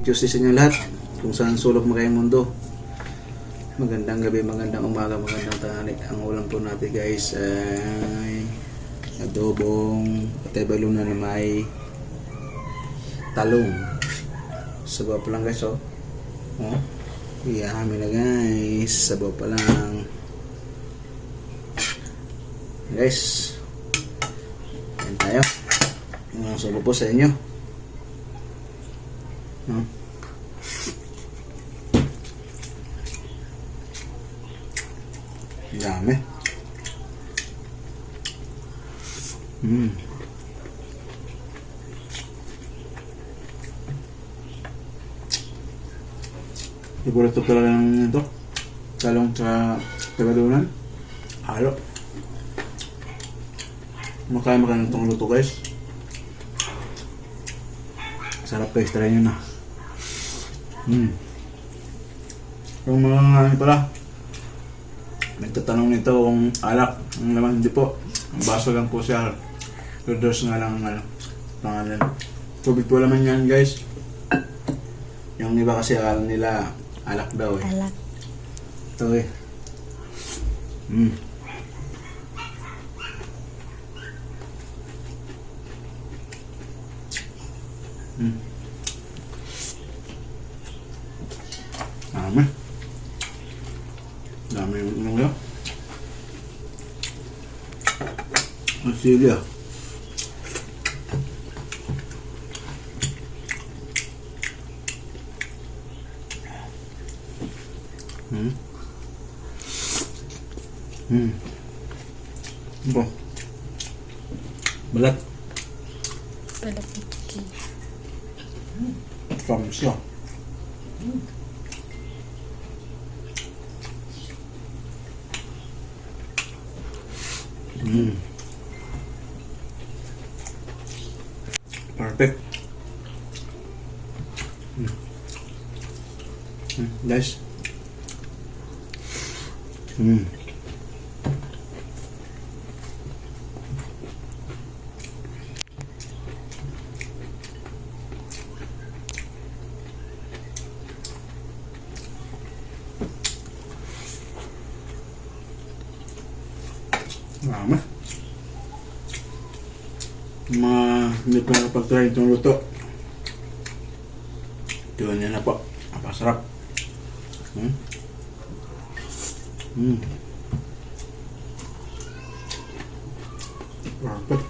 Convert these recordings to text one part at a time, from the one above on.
Tuesday sa inyo lahat. Kung saan sulok mo kayong mundo. Magandang gabi, magandang umaga, magandang tanghali. Ang ulam po natin guys ay adobong patay baluna na may talong. Sabaw pa lang guys, oh. Oh. Yummy na guys. Sabaw pa lang. Guys. Ayan tayo. Yung sabaw po sa inyo. No? Dami. Siguro ito talaga ng ito. Talong sa tagalunan. Halo. Makaya makain itong luto guys. Sarap guys. Try nyo na. Yung mga ngayon pala. Nagtatanong nito kung alak. Ang laman hindi po. Ang baso lang po siya. Rodors nga lang ang pangalan. Tubig po laman yan guys. Yung iba kasi akala nila alak daw eh. Alak. Ito eh. Dami. Dami yung mga. Ang sili ah. Ito. Balat. Balat ng chicken. Tamis siya. Perfect. Guys. Lama. Hindi pa nakapag-try itong luto. Tuwan niya na po. Napasarap. Perfect.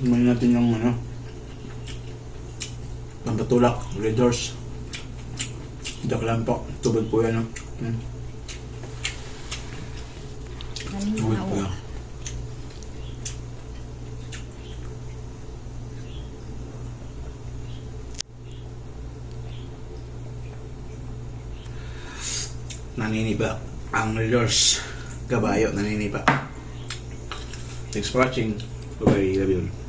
Kumain natin yung ano, pampatulak, Redors. Joke lang po. Tubig po yan. Tubig po yan. Naniniba ang Redors. Kabayo naniniba. Thanks for watching. Bye-bye. Love you.